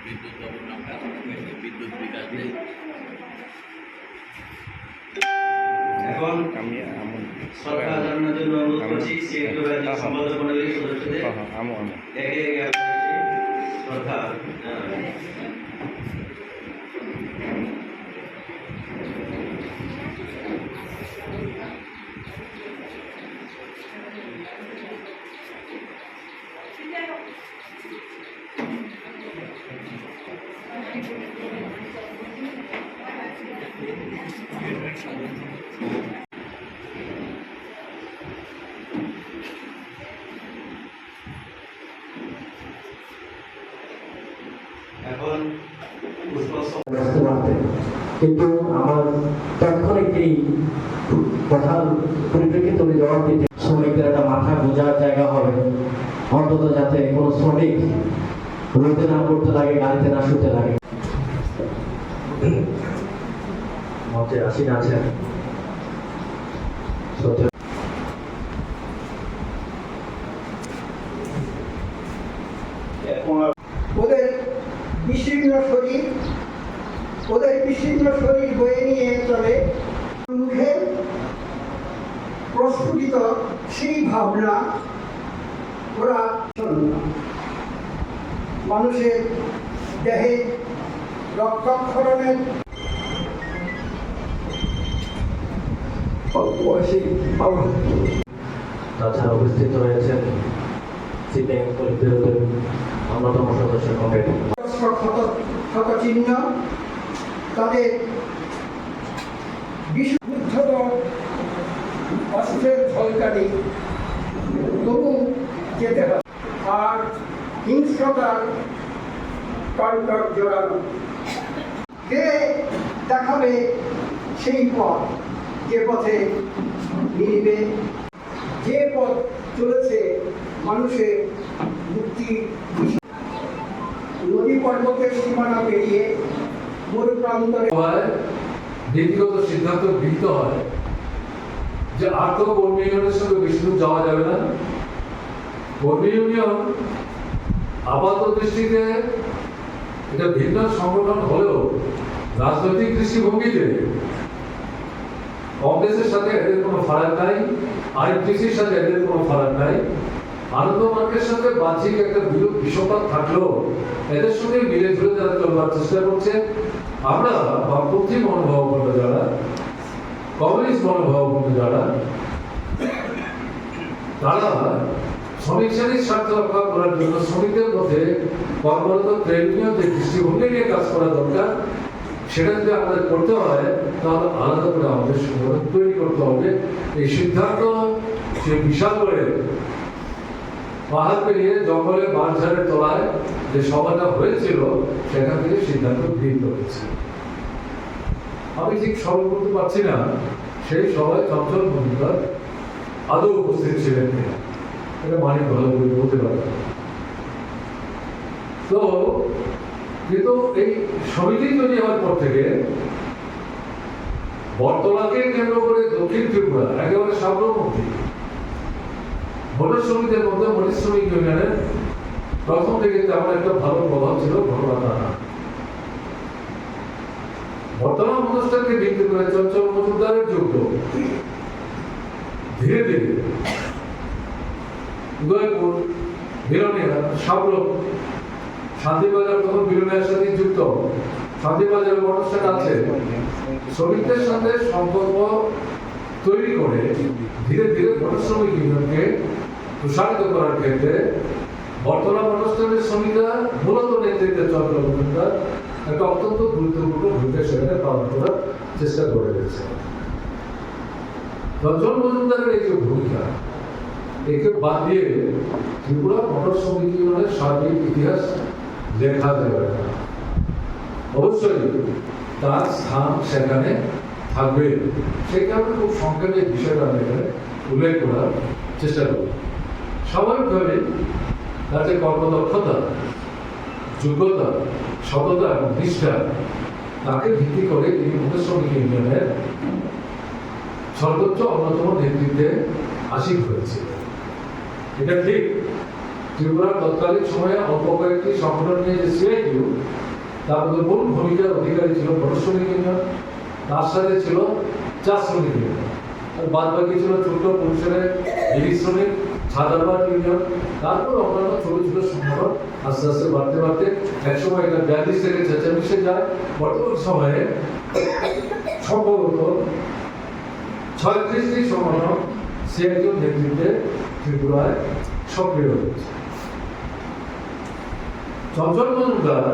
বিদ্যুৎ ভবন নামটা বিদ্যুৎ বিকাশ নেই। এখন সরকার জানানোর জন্য অনুরোধ করছি সিএনইউ সম্পাদক মণ্ডলীর সদস্যদের একে একে সরকার এখন কিন্তু আমার তাৎক্ষণিক এই কথার পরিপ্রেক্ষিতে উনি জবাব দিতে শ্রমিকদের একটা মাথা বোঝার জায়গা হবে, অন্তত যাতে কোনো শ্রমিক রোদে না পড়তে লাগে, গাড়িতে না শুতে লাগে। মঞ্চে আসীন আছেন ওদের বিশীর্ণ শরীর বয়ে নিয়ে চলে মুখে প্রস্ফুটিত সেই ভাবনা ওরা মানুষের দেহে রক্তক্ষরণের তাছাড়া উপস্থিত রয়েছেন সিপিএম পরিবারের অন্যতম সদস্য কমিটি ক্ষতচিহ্ন, তাদের বিশুদ্ধ অস্ত্রের ঝলকানি তবু যেতে হয়, আর হিংস্রতার কারুকার জোড়ানো কে দেখাবে সেই পথ, যে পথে নিবে, যে পথ চলেছে মানুষের মুক্তির নদী পর্বতের সীমানা পেরিয়ে মরুপ্রান্তরে নীতিগত সিদ্ধান্ত গৃহীত হয় যে আর তো কর্মী ইউনিয়নের সঙ্গে বেশি দূর যাওয়া যাবে না। কর্মী ইউনিয়ন আপাত দৃষ্টিতে এটা ভিন্ন সংগঠন হলেও রাজনৈতিক দৃষ্টিভঙ্গিতে কংগ্রেসের সাথে এদের কোনো ফারাক নাই, আইটিসির সাথে এদের কোনো ফারাক নাই। আনন্দ মার্কের সাথে বাহ্যিক একটা বিষপাত থাকলেও এদের সঙ্গে মিলে ঝুলে যারা চলবার চেষ্টা করছে। আমরা বামপন্থী মনোভাবাপন্ন যারা, কমিউনিস্ট মনোভাবাপন্ন যারা, তারা শ্রমিক শ্রেণীর স্বার্থ রক্ষা করার জন্য শ্রমিকদের মধ্যে কর্মরত ট্রেড ইউনিয়ন যে দৃষ্টিভঙ্গি নিয়ে কাজ করা দরকার, সেটা যদি আমাদের করতে হয় তাহলে আলাদা করে আমাদের সংগঠন তৈরি করতে হবে। এই সিদ্ধান্ত সে বিশাল করে পাহাড় পেরিয়ে জঙ্গলে বাঁশঝাড়ের তলায় যে সভাটা হয়েছিল সেখান থেকে সিদ্ধান্ত গৃহীত হয়েছে। আমি ঠিক স্মরণ করতে পারছি না সেই সভায় চঞ্চল মজুমদার আদৌ উপস্থিত ছিলেন কিনা, এটা মানিক ভালো করে বলতে পারবে। তো কিন্তু এই সমিতি তৈরি হওয়ার পর থেকে বটতলাকে কেন্দ্র করে দক্ষিণ ত্রিপুরা একেবারে সাগরমুখী মোটর শ্রমিকদের মধ্যে মরিচ শ্রমিক ইউনিয়নের প্রথম থেকে তেমন একটা ভালো প্রভাব ছিল ঘটনা না। বর্তমান অনুষ্ঠানকে ভিত্তি করে চঞ্চল মজুমদারের যুক্ত ধীরে ধীরে উদয়পুর, বিলোনিয়া, সাবরক, শান্তিবাজার তখন বিলোনিয়ার সাথে যুক্ত, শান্তিবাজারের অনুষ্ঠান আছে, শ্রমিকদের সাথে সম্পর্ক তৈরি করে ধীরে ধীরে মোটর শ্রমিক ইউনিয়নকে প্রসারিত করার ক্ষেত্রে বর্তমান অনুষ্ঠানের শ্রমিকরা মূলত নেতৃত্বে চঞ্চল মজুমদার একটা অত্যন্ত গুরুত্বপূর্ণ ভূমিকা সেখানে পালন করার চেষ্টা করে গেছে। চঞ্চল মজুমদারের এই যে ভূমিকা, একে বাদ দিয়ে ত্রিপুরা মোটর শ্রমিক ইউনিয়নের সার্বিক ইতিহাস লেখা যাবে না। অবশ্যই তার স্থান সেখানে থাকবে। সেই কারণে খুব সংক্ষেপে বিষয়টা আমি এখানে উল্লেখ করার চেষ্টা করব। স্বাভাবিকভাবে তার যে কর্মদক্ষতা, যোগ্যতা, সততা এবং নিষ্ঠা, তাকে ভিত্তি করে তিনি মোটর শ্রমিক ইউনিয়নের সর্বোচ্চ অন্যতম নেতৃত্বে হাসিল হয়েছিল। এটা ঠিক, ত্রিপুরার তৎকালীন সময়ে অল্প কয়েকটি সংগঠন নিয়ে যে সিআইটিউ, তার মধ্যে মূল ভূমিকার অধিকারী ছিল ভরত শ্রমিক ইউনিয়ন, তার সাথে ছিল চা শ্রমিক ইউনিয়ন, আর বাদ বাকি ছিল ছোট পরিসরের হিলি শ্রমিক, ছাদারবাদ ইউনিয়ন, তারপর অন্যান্য ছোট ছোট সংগঠন আস্তে আস্তে বাড়তে বাড়তে একসময় এটা 42 থেকে 46-এ যায়। বর্তমান সময়ে সম্ভবত 36টি সংগঠন সিআইটিউর নেতৃত্বে ত্রিপুরায় সক্রিয় হয়েছে। চঞ্চল মজুমদার